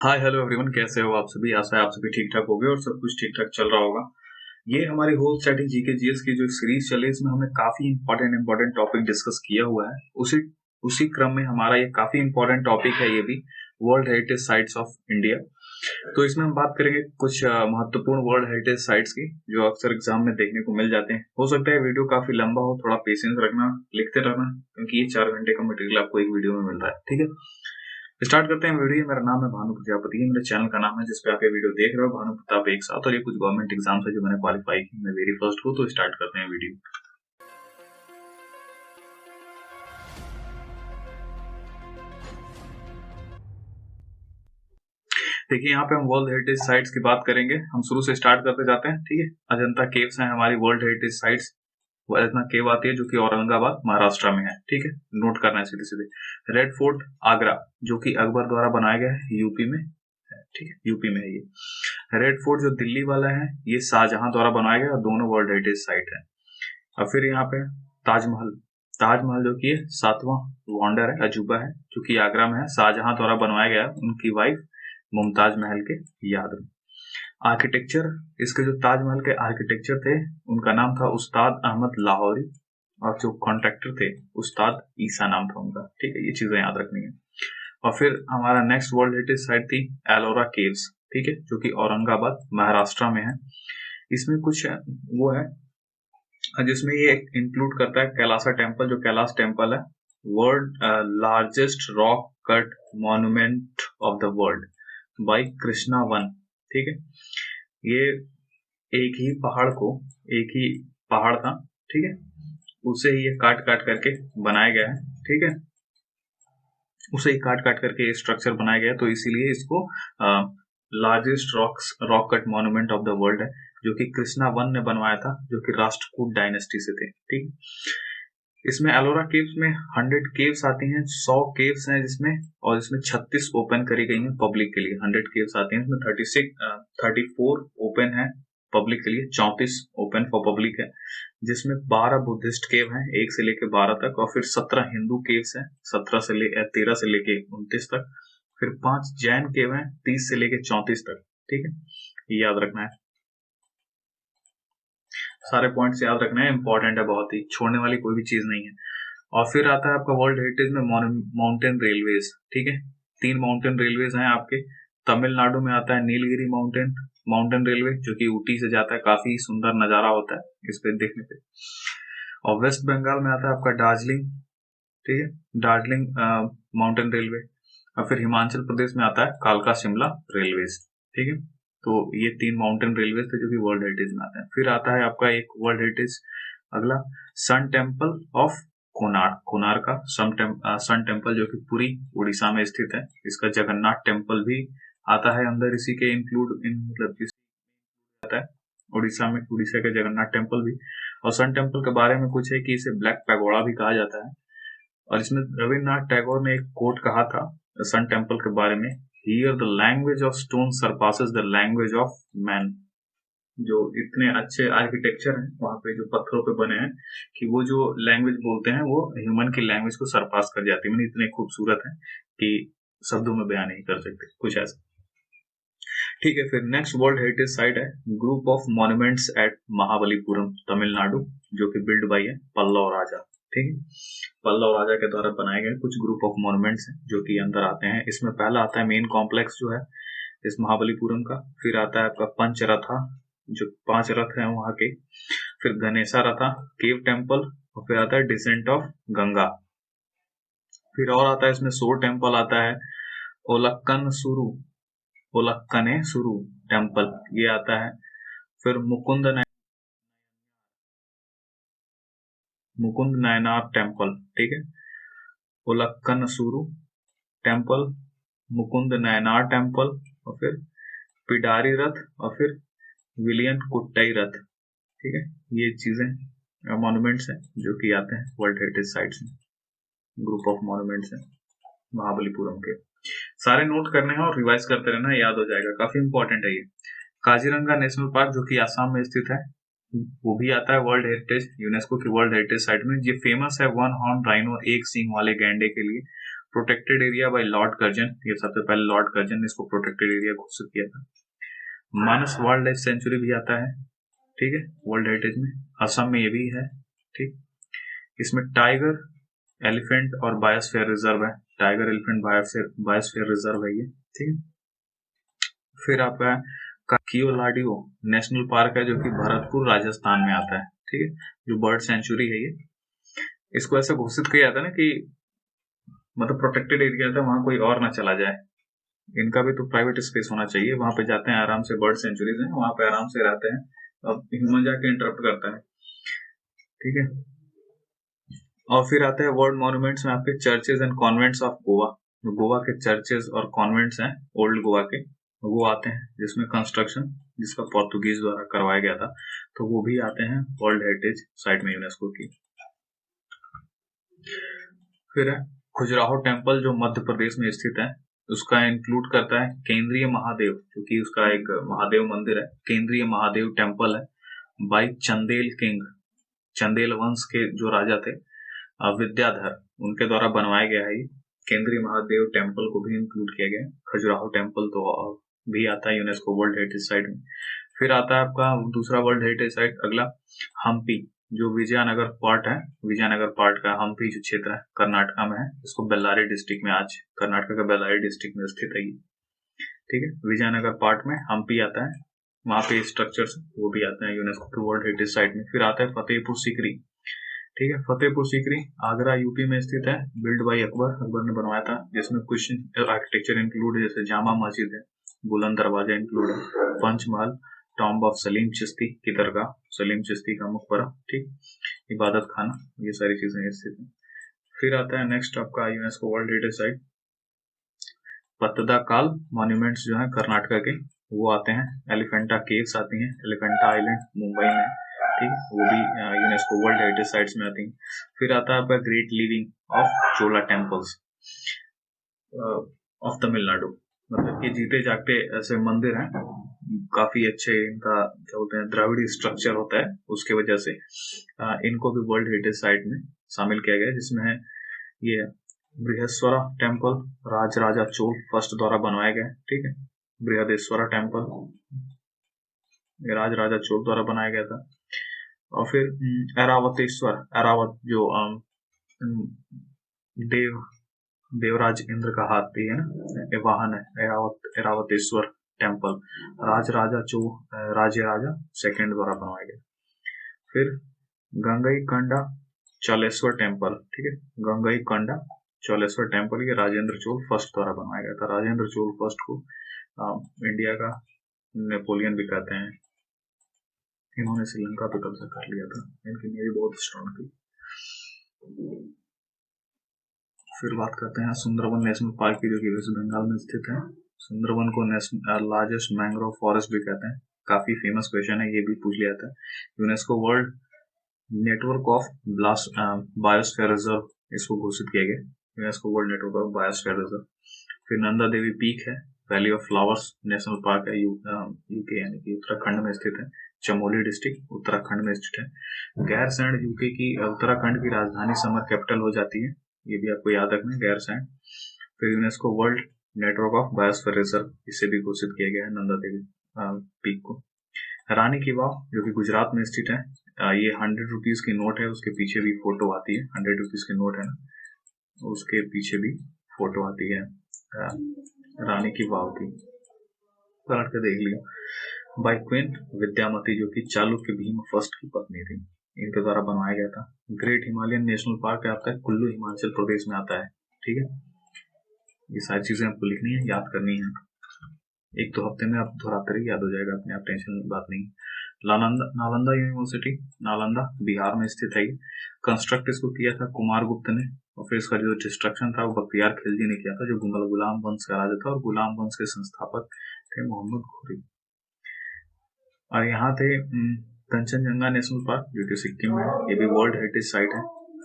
Hi hello everyone, कैसे हो आप सभी। आशा है आप सभी ठीक ठाक होगे और सब कुछ ठीक ठाक चल रहा होगा। ये हमारी होल स्टैटिक जीके जीएस की जो सीरीज चली है, इसमें हमने काफी इंपॉर्टेंट टॉपिक डिस्कस किया हुआ है। उसी उसी क्रम में हमारा ये काफी इंपॉर्टेंट टॉपिक है, ये भी world heritage sites of India. तो इसमें हम बात करेंगे कुछ महत्वपूर्ण वर्ल्ड हेरिटेज साइट्स की, जो अक्सर एग्जाम में देखने को मिल जाते हैं। हो सकता है वीडियो काफी लंबा हो, थोड़ा पेशेंस रखना, लिखते रहना, क्योंकि ये 4 घंटे का मटेरियल आपको एक वीडियो में मिल रहा है। ठीक है, स्टार्ट करते हैं वीडियो। मेरा नाम है भानु प्रजापति, मेरे चैनल का नाम है जिस पे आप ये वीडियो देख रहे हो, भानु प्रताप एक साथ। और ये कुछ गवर्नमेंट एग्जाम्स है जो मैंने क्वालिफाई की, मैं वेरी फर्स्ट हूँ। तो स्टार्ट करते हैं वीडियो। देखिए, यहाँ पे हम वर्ल्ड हेरिटेज साइट्स की बात करेंगे। हम शुरू से स्टार्ट करते जाते हैं। ठीक है, अजंता केव्स है हमारी वर्ल्ड हेरिटेज साइट्स। अजंता केव आती है जो कि औरंगाबाद महाराष्ट्र में है। ठीक है, नोट करना है सीधे सीधे। रेड फोर्ट आगरा, जो कि अकबर द्वारा बनाया गया है, यूपी में है। ठीक है, यूपी में है ये। रेड फोर्ट जो दिल्ली वाला है, ये शाहजहां द्वारा बनाया गया, और दोनों वर्ल्ड हेरिटेज साइट है। और फिर यहाँ पे ताजमहल, ताजमहल जो कि 7वां वंडर है, अजूबा है, जो कि आगरा में है, शाहजहां द्वारा बनवाया गया उनकी वाइफ मुमताज महल के याद में। आर्किटेक्चर, इसके जो ताजमहल के आर्किटेक्चर थे, उनका नाम था उस्ताद अहमद लाहौरी, और जो कॉन्ट्रैक्टर थे उस्ताद ईसा नाम था उनका। ठीक है, ये चीजें याद रखनी है। और फिर हमारा नेक्स्ट वर्ल्ड हेरिटेज साइट थी एलोरा केव्स। ठीक है, जो कि औरंगाबाद महाराष्ट्र में है। इसमें कुछ वो है जिसमें ये इंक्लूड करता है कैलासा टेम्पल, जो कैलाश टेम्पल है, world largest rock cut monument of the world by Krishna one. ठीक है, ये एक ही पहाड़ को, एक ही पहाड़ था, ठीक है, उसे ही ये काट काट करके बनाया गया है। ठीक है, उसे ही काट काट करके ये स्ट्रक्चर बनाया गया है, तो इसीलिए इसको largest rock cut monument of the world है, जो कि कृष्णा वन ने बनवाया था, जो कि राष्ट्रकूट डायनेस्टी से थे। ठीक, इसमें एलोरा केव्स में 100 केव्स आती हैं, 100 केव्स हैं जिसमें, और इसमें 36 ओपन करी गई हैं पब्लिक के लिए। 100 केव्स आती हैं, इसमें 34 ओपन है पब्लिक के लिए, 34 ओपन फॉर पब्लिक है, जिसमें 12 बुद्धिस्ट केव हैं, 1 से लेके 12 तक, और फिर 17 हिंदू केव्स हैं, 13 से लेके 29 तक, फिर 5 जैन केव हैं, 30 से लेके 34 तक। ठीक है, ये याद रखना है, सारे पॉइंट्स याद रखना है, इंपॉर्टेंट है बहुत ही, छोड़ने वाली कोई भी चीज नहीं है। और फिर आता है आपका वर्ल्ड हेरिटेज में माउंटेन रेलवेज। ठीक है, 3 माउंटेन रेलवेज हैं आपके। तमिलनाडु में आता है नीलगिरी माउंटेन रेलवे, जो कि ऊटी से जाता है, काफी सुंदर नजारा होता है इस पे देखने पे। और वेस्ट बंगाल में आता है आपका दार्जिलिंग। ठीक है, दार्जिलिंग माउंटेन रेलवे। और फिर हिमाचल प्रदेश में आता है कालका शिमला रेलवेज। ठीक है, तो ये 3 माउंटेन रेलवेज थे जो कि वर्ल्ड हेरिटेज में आते हैं। फिर आता है आपका एक वर्ल्ड हेरिटेज अगला, सन टेम्पल ऑफ कोणार्क का सन टेम्पल, जो कि पुरी उड़ीसा में स्थित है। इसका जगन्नाथ टेम्पल भी आता है अंदर, इसी के इंक्लूड मतलब आता है उड़ीसा के जगन्नाथ टेम्पल भी। और सन टेम्पल के बारे में कुछ है कि इसे ब्लैक पैगोडा भी कहा जाता है। और इसमें रविन्द्रनाथ टैगोर ने एक कोट कहा था सन टेम्पल के बारे में, here the language of stone surpasses the language of man. जो इतने अच्छे आर्किटेक्चर हैं वहां पे, जो पत्थरों पे बने हैं, कि वो जो लैंग्वेज बोलते हैं वो ह्यूमन की लैंग्वेज को सरपास कर जाती है। मतलब इतने खूबसूरत है कि शब्दों में बयान नहीं कर सकते, कुछ ऐसा। ठीक है, फिर नेक्स्ट वर्ल्ड हेरिटेज साइट है group of monuments at Mahabalipuram Tamil Nadu, जो कि बिल्ड बाई है पल्लव राजा। ठीक है, पल्लव राजा के द्वारा बनाए गए कुछ ग्रुप ऑफ मॉन्यूमेंट्स हैं जो कि अंदर आते हैं। इसमें पहला आता है मेन कॉम्प्लेक्स जो है इस महाबलीपुरम का। फिर आता है आपका पंचरथा, जो 5 रथ हैं वहां के। फिर गणेशा रथा केव टेम्पल, और फिर आता है डिसेंट ऑफ गंगा। फिर और आता है इसमें सोर टेम्पल आता है, ओलक्कन सुरु ओलक्कने सुरु टेम्पल, ये आता है। फिर मुकुंद नायनार टेम्पल। ठीक है, ओलक्कन सुरु टेम्पल, मुकुंद नायनार टेम्पल, और फिर पिडारी रथ, और फिर विलियन कुट्टई रथ। ठीक है, ये चीजें मॉन्यूमेंट्स हैं जो कि आते हैं वर्ल्ड हेरिटेज साइट्स में, ग्रुप ऑफ मॉन्यूमेंट्स हैं महाबलीपुरम के। सारे नोट करने हैं और रिवाइज करते रहना, याद हो जाएगा, काफी इंपॉर्टेंट है ये। काजीरंगा नेशनल पार्क, जो कि आसाम में स्थित है, वो भी आता है वर्ल्ड हेरिटेज, यूनेस्को की वर्ल्ड हेरिटेज साइट में। ये फेमस है 1 हॉर्न राइनो, एक सींग वाले गैंडे के लिए। Protected area bye Lord Curzon, ये सबसे पहले लॉर्ड कर्जन ने इसको प्रोटेक्टेड एरिया घोषित किया था। मानस वाइल्ड लाइफ सेंचुरी भी आता है, ठीक है, वर्ल्ड हेरिटेज में, असम में ये भी है, ठीक। इसमें टाइगर, एलिफेंट और बायोस्फीयर रिजर्व है, टाइगर एलिफेंट बायोस्फीयर रिजर्व है ये, ठीक है। फिर आपका कियोलाडियो नेशनल पार्क है जो कि भरतपुर राजस्थान में आता है, ठीक है, जो बर्ड सेंचुरी है ये। इसको ऐसा घोषित किया जाता है ना कि मतलब प्रोटेक्टेड एरिया था, वहां कोई और ना चला जाए, इनका भी तो प्राइवेट स्पेस होना चाहिए, वहां पे जाते हैं आराम से, बर्ड सेंचुरीज हैं वहां पे आराम से रहते हैं, अब ह्यूमन जाके इंटरप्ट करता है, ठीक है। और फिर आता है वर्ल्ड मॉन्यूमेंट्स में आपके churches and convents of Goa, जो गोवा के चर्चेज और कॉन्वेंट्स हैं ओल्ड गोवा के, वो आते हैं, जिसमें कंस्ट्रक्शन जिसका पोर्तुगीज द्वारा करवाया गया था, तो वो भी आते हैं वर्ल्ड हेरिटेज साइट में यूनेस्को की। फिर है खजुराहो टेम्पल जो मध्य प्रदेश में स्थित है, उसका इंक्लूड करता है केंद्रीय महादेव, क्योंकि उसका एक महादेव मंदिर है, केंद्रीय महादेव टेम्पल है बाय चंदेल किंग, चंदेल वंश के जो राजा थे विद्याधर, उनके द्वारा बनवाया गया है ये। केंद्रीय महादेव टेम्पल को भी इंक्लूड किया गया है। खजुराहो टेम्पल तो भी आता है यूनेस्को वर्ल्ड हेरिटेज साइट में। फिर आता है आपका दूसरा वर्ल्ड हेरिटेज साइट अगला, हम्पी, जो विजयनगर पार्ट है, विजयनगर पार्ट का हम्पी जो क्षेत्र है कर्नाटका में है, इसको बेल्लारी डिस्ट्रिक्ट में, आज कर्नाटका का बेल्लारी डिस्ट्रिक्ट में स्थित है ये, ठीक है। विजयनगर पार्ट में हम्पी आता है, वहां पे स्ट्रक्चर्स वो भी आते हैं यूनेस्को के वर्ल्ड हेरिटेज साइट में। फिर आता है फतेहपुर सीकरी, ठीक है, फतेहपुर सीकरी आगरा यूपी में स्थित है, बिल्ड बाय अकबर, अकबर ने बनवाया था, जिसमें कुछ आर्किटेक्चर इंक्लूड है, जैसे जामा मस्जिद है, बुलंद दरवाजा इंक्लूड है, पंचमहल, टॉम्ब ऑफ सलीम चिश्ती की दरगाह, सलीम चिश्ती का मकबरा, ठीक, इबादत खाना, ये सारी चीजें स्थित है। फिर आता है नेक्स्ट आपका UNESCO world heritage site Pattadakal monuments जो है कर्नाटका के, वो आते हैं, एलिफेंटा केव्स आती हैं, एलिफेंटा आइलैंड मुंबई में, ठीक, वो भी यूनेस्को वर्ल्ड हेरिटेज साइट्स में आती हैं। फिर आता है आपका great living of Chola temples of Tamil Nadu, मतलब ये जीते जागते ऐसे मंदिर हैं, काफी अच्छे, इनका क्या बोलते हैं द्रविड़ी स्ट्रक्चर होता है, उसके वजह से इनको भी वर्ल्ड हेरिटेज साइट में शामिल किया गया है, जिसमें है ये बृहस्वरा टेम्पल, राजराजा चोल फर्स्ट द्वारा बनवाया गया है, ठीक है, बृहदेश्वरा टेम्पल ये राजराजा चोल द्वारा बनाया गया था। और फिर ऐरावतेश्वर, ऐरावत जो देवराज इंद्र का हाथी है ना, वाहन है, ऐरावतेश्वर टेम्पल राजा सेकंड द्वारा बनवाया गया। फिर गंगई कंडा चौलेश्वर टेम्पल, ठीक है, गंगई कंडा चौलेश्वर टेम्पल ये राजेंद्र चोल फर्स्ट द्वारा बनवाया गया था। राजेंद्र चोल फर्स्ट को इंडिया का नेपोलियन भी कहते हैं, इन्होंने श्रीलंका पे कब्जा कर लिया था, इनकी नेवी बहुत स्ट्रांग थी। फिर बात करते हैं सुंदरवन नेशनल पार्क की, जो कि वेस्ट बंगाल में स्थित है। सुंदरवन को लार्जेस्ट मैंग्रोव फॉरेस्ट भी कहते हैं, काफी फेमस क्वेश्चन है, ये भी पूछ लिया था। UNESCO world network of biosphere reserve इसको घोषित किया गया, UNESCO world network of biosphere reserve. फिर नंदा देवी पीक है, valley of flowers national park है, यूके यानी कि उत्तराखंड में स्थित है, चमोली डिस्ट्रिक्ट उत्तराखंड में स्थित है। गैरसैंड यूके की उत्तराखंड की राजधानी समर कैपिटल हो जाती है, ये भी आपको याद रखना है, गैरसैंड। फिर UNESCO world network of biosphere reserve, इसे भी घोषित किया गया है नंदा देवी पीक को। रानी की वाव जो कि गुजरात में स्थित है, ये 100 रुपीज की नोट है, उसके पीछे भी फोटो आती है, 100 रुपीज की नोट है ना, उसके पीछे भी फोटो आती है रानी की वाव की, पलट के देख लियो। बाय क्वीन विद्यामती जो कि चालुक्य भीम फर्स्ट की पत्नी थी, इनके द्वारा बनवाया गया था। ग्रेट हिमालयन नेशनल पार्क आपका कुल्लू हिमाचल प्रदेश में आता है, ठीक है, ये सारी चीजें आपको लिखनी है, याद करनी है, एक दो हफ्ते में आप दोहराते रहिए, याद हो जाएगा अपने आप, टेंशन बात नहीं। नालंदा यूनिवर्सिटी, नालंदा बिहार में स्थित है, कंस्ट्रक्ट इसको किया था कुमार गुप्त ने, और फिर इसका जो डिस्ट्रक्शन था वो बख्तियार खिलजी ने किया था, जो गुलाम वंश का राजा था, और गुलाम वंश के संस्थापक थे मोहम्मद घोरी। और यहाँ थे कंचनजंगा नेशनल पार्क जो कि सिक्किम में है, ये भी वर्ल्ड हेरिटेज साइट है।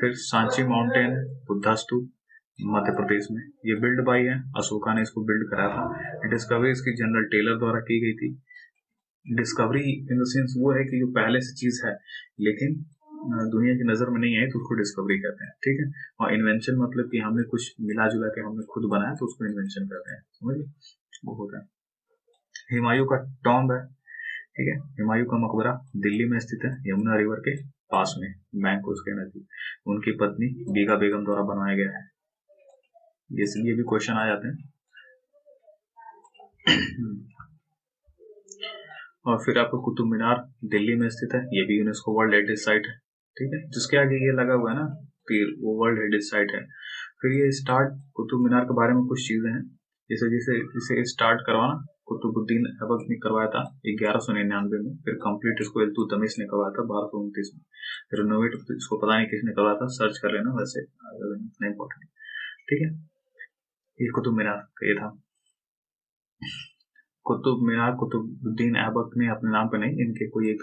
फिर सांची माउंटेन है, बुद्धा स्तूप मध्य प्रदेश में, ये बिल्ड बाई है, अशोका ने इसको बिल्ड कराया था। डिस्कवरी इसकी जनरल टेलर द्वारा की गई थी। डिस्कवरी इन द सेंस वो है कि जो पहले से चीज है, लेकिन दुनिया की नजर में नहीं आई तो उसको डिस्कवरी कहते हैं, ठीक है। और इन्वेंशन मतलब कि हमने कुछ मिला जुला के हमने खुद बनाया तो उसको इन्वेंशन कहते हैं, समझिए, वो होता है। हुमायूं का टॉम्ब है, ठीक है। हुमायूं का मकबरा दिल्ली में स्थित है, यमुना रिवर के पास में, बैंक उसके नजदीक। उनकी पत्नी बीगा बेगम द्वारा बनाया गया है। ये भी क्वेश्चन आ जाते हैं। और फिर आपको कुतुब मीनार दिल्ली में स्थित है, ये भी यूनेस्को वर्ल्ड हेरिटेज साइट है, ठीक है। जिसके आगे ये लगा हुआ है ना तीर, वो वर्ल्ड हेरिटेज साइट है। फिर ये स्टार्ट कुतुब मीनार के बारे में कुछ चीजें हैं, जैसे जिसे इसे स्टार्ट करवाना कुतुबुद्दीन ऐबक ने करवाया था 1199 में। फिर कंप्लीट इसको इल्तुतमिश ने करवाया था 1229 में। रिनोवेट इसको पता नहीं किसने करवाया था, सर्च कर लेना, वैसे इतना इम्पोर्टेंट, ठीक है। ये कुतुब मीनार का ये था। कुतुब मीनार कुतुबुद्दीन ऐबक ने अपने नाम पे नहीं, इनके कोई एक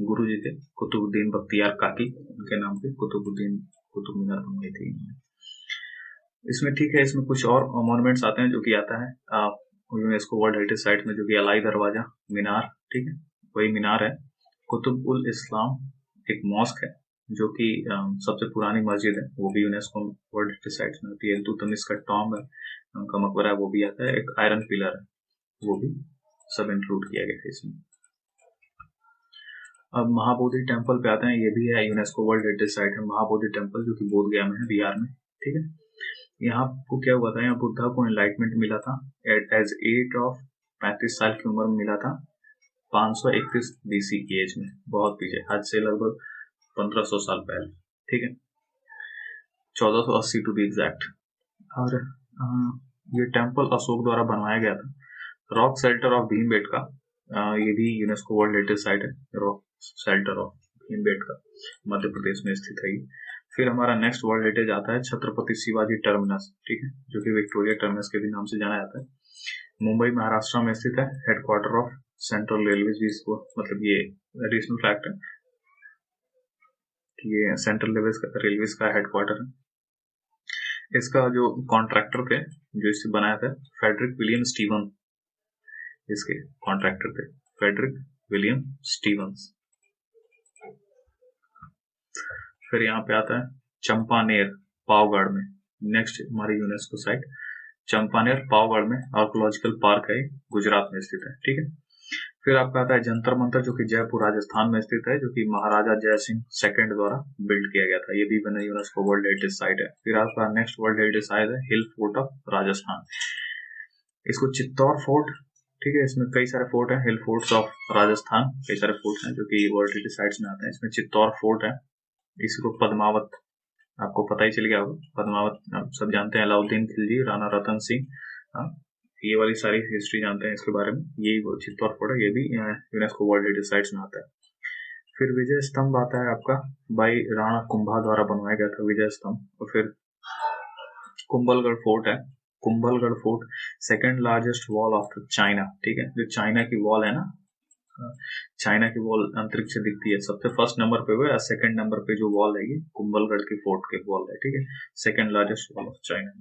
गुरु जी थे कुतुबुद्दीन बख्तियार काकी, उनके नाम पे कुतुब मीनार बनवाई थी इन्होंने। इसमें ठीक है, इसमें कुछ और मॉन्यूमेंट्स आते हैं जो कि आता है यूनेस्को वर्ल्ड हेरिटेज साइट में, जो कि अलाई दरवाजा मीनार, ठीक है, वही मीनार है। कुतुब उल इस्लाम एक मॉस्क है जो कि सबसे पुरानी मस्जिद है, वो भी यूनेस्को वर्ल्ड हेरिटेज साइट में होती है। इल्तुतमिश का टॉम्ब है, उनका मकबरा है, वो भी आता है। एक आयरन पिलर है, वो भी सब इंक्लूड किया गया है इसमें। अब महाबोधि टेम्पल पे आते हैं, ये भी है यूनेस्को वर्ल्ड हेरिटेज साइट है, महाबोधि टेम्पल, जो कि बोध गया में है, बिहार में, ठीक है। यहाँ को क्या हुआ था, यहाँ बुद्धा को एनलाइटमेंट मिला था एज एज ऑफ 35 साल की उम्र में मिला था, 531 बीसी की एज में, बहुत पीछे, आज से लगभग 1500 साल पहले, ठीक है, 1480 टू बी एग्जैक्ट। और ये टेम्पल अशोक द्वारा बनवाया गया था। रॉक शेल्टर ऑफ भीमबेटका, ये भी यूनेस्को वर्ल्ड हेरिटेज साइट है, rock shelter of Bhimbetka, Madhya Pradesh में स्थित है ये। फिर हमारा नेक्स्ट वर्ल्ड हेरिटेज आता है छत्रपति शिवाजी टर्मिनस, ठीक है, जो कि विक्टोरिया टर्मिनस के भी नाम से जाना जाता है। मुंबई महाराष्ट्र में स्थित है, हेडक्वार्टर ऑफ सेंट्रल रेलवे, जिसको मतलब ये एडिशनल फैक्ट है कि ये सेंट्रल रेलवे का हेडक्वार्टर है। इसका जो कॉन्ट्रैक्टर थे, जो इसे बनाया था, फेडरिक विलियम स्टीवन, इसके कॉन्ट्रैक्टर थे फेडरिक विलियम स्टीवंस। फिर यहाँ पे आता है चंपानेर पावगढ़ में, नेक्स्ट हमारी यूनेस्को साइट चंपानेर पावगढ़ में आर्कोलॉजिकल पार्क है, गुजरात में स्थित है, ठीक है। फिर आपका आता है जंतर मंतर, जो कि जयपुर राजस्थान में स्थित है, जो कि महाराजा जय सिंह सेकंड द्वारा बिल्ड किया गया था, ये भी बना यूनेस्को वर्ल्ड हेरिटेज साइट है। फिर आपका नेक्स्ट वर्ल्ड हेरिटेज साइट है हिल फोर्ट ऑफ राजस्थान, इसको चित्तौड़ फोर्ट, ठीक है। इसमें कई सारे फोर्ट हैं, हिल फोर्ट्स ऑफ राजस्थान, कई सारे फोर्ट हैं जो कि वर्ल्ड हेरिटेज साइट्स में आते हैं। इसमें चित्तौड़ फोर्ट है, इसको पद्मावत, आपको पता ही चल गया होगा, पद्मावत आप सब जानते हैं, अलाउद्दीन खिलजी, राणा रतन सिंह, ये वाली सारी हिस्ट्री जानते हैं इसके बारे में। ये चित्तौड़ फोर्ट है, ये भी यूनेस्को वर्ल्ड हेरिटेज साइट्स में आता है। फिर विजय स्तंभ आता है आपका, बाई राणा कुंभा द्वारा बनवाया गया था विजय स्तंभ। और फिर कुंभलगढ़ फोर्ट है, Kumbhalgarh fort second largest wall of China, ठीक है, जो चाइना की वॉल है ना, चाइना की वॉल अंतरिक्ष से दिखती है, सबसे फर्स्ट नंबर पे हुआ, सेकंड नंबर पे जो वॉल है ये कुंभलगढ़ की फोर्ट के वॉल है, ठीक है, second largest wall of China.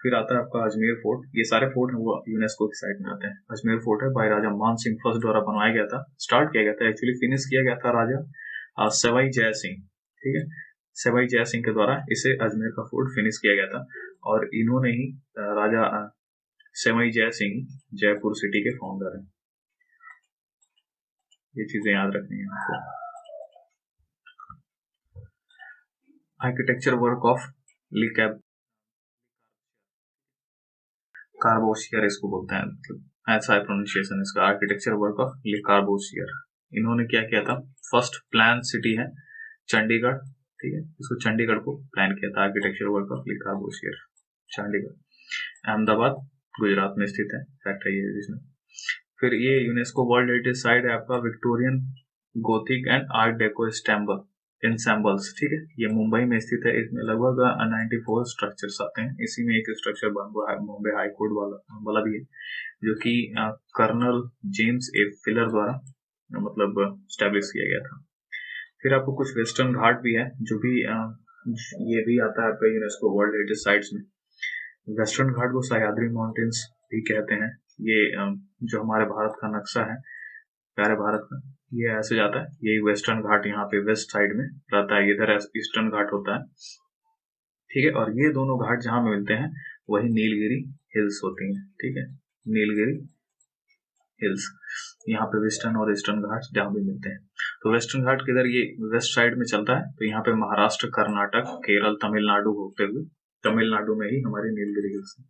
फिर आता है आपका अजमेर फोर्ट, ये सारे फोर्ट हैं वो यूनेस्को की साइट में आते हैं। अजमेर फोर्ट है, भाई राजा मान सिंह फर्स्ट द्वारा बनवाया गया था, स्टार्ट किया गया था, एक्चुअली फिनिश किया गया था राजा सवाई जय सिंह, ठीक है, सवाई जय सिंह के द्वारा इसे अजमेर का फोर्ट फिनिश किया गया था। और इन्होंने ही राजा सवाई जय सिंह जयपुर सिटी के फाउंडर हैं, ये चीजें याद रखनी है आपको। आर्किटेक्चर वर्क ऑफ ली कार्बोशियर इसको बोलते हैं, मतलब ऐसा है प्रोनाउंसिएशन इसका, आर्किटेक्चर वर्क ऑफ ली कार्बोशियर। इन्होंने क्या किया था, फर्स्ट प्लान सिटी है चंडीगढ़, ठीक है, इसको चंडीगढ़ को प्लान किया था, आर्किटेक्चर वर्क ऑफ ली कार्बोशियर, चंडीगढ़। अहमदाबाद गुजरात में स्थित है, फैक्ट है ये जिसमें। फिर ये यूनेस्को वर्ल्ड हेरिटेज साइट है आपका Victorian Gothic and art deco ensembles, ठीक है, ये मुंबई में स्थित है। इसमें लगभग 94 स्ट्रक्चर्स आते हैं, इसी में एक स्ट्रक्चर बॉम्बे हाई कोर्ट वाला भी है, जो कि कर्नल जेम्स ए फिलर द्वारा मतलब स्टैब्लिश किया गया था। फिर आपको कुछ वेस्टर्न घाट भी है, जो भी ये भी आता है आपका यूनेस्को वर्ल्ड हेरिटेज साइट्स में। वेस्टर्न घाट को सह्याद्री माउंटेन्स भी कहते हैं, ये जो हमारे भारत का नक्शा है प्यारे भारत का। ये ऐसे जाता है, यही वेस्टर्न घाट यहाँ पे वेस्ट साइड में रहता है, इधर ईस्टर्न घाट होता है, ठीक है। और ये दोनों घाट जहाँ में मिलते हैं वही नीलगिरी हिल्स होती हैं, ठीक है, नीलगिरी हिल्स। यहाँ पे वेस्टर्न और ईस्टर्न घाट जहाँ भी मिलते हैं। तो वेस्टर्न घाट किधर, ये वेस्ट साइड में चलता है, तो यहाँ पे महाराष्ट्र, कर्नाटक, केरल, तमिलनाडु होते हुए तमिलनाडु में ही हमारी नीलगिरी हिल्स है,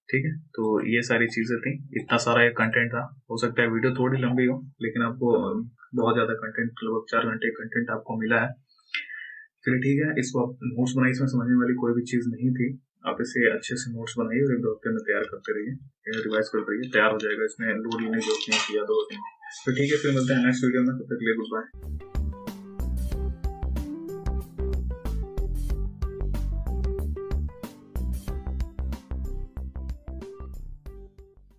ठीक है। तो ये सारी चीजें थी, इतना सारा ये कंटेंट था। हो सकता है वीडियो थोड़ी लंबी हो, लेकिन आपको बहुत ज्यादा कंटेंट, लगभग 4 घंटे कंटेंट आपको मिला है। चलिए ठीक है, इसको आप नोट्स बनाइए, इसमें समझने वाली कोई भी चीज नहीं थी। आप इसे अच्छे से नोट्स बनाइए और 1-2 हफ्ते में तैयार करते रहिए, रिवाइज करते रहिए, तैयार हो जाएगा। इसमें लोड लेने की जरूरत नहीं है, याद होगा। तो ठीक है, फिर मिलते हैं नेक्स्ट वीडियो में, तब तक के लिए गुड बाय।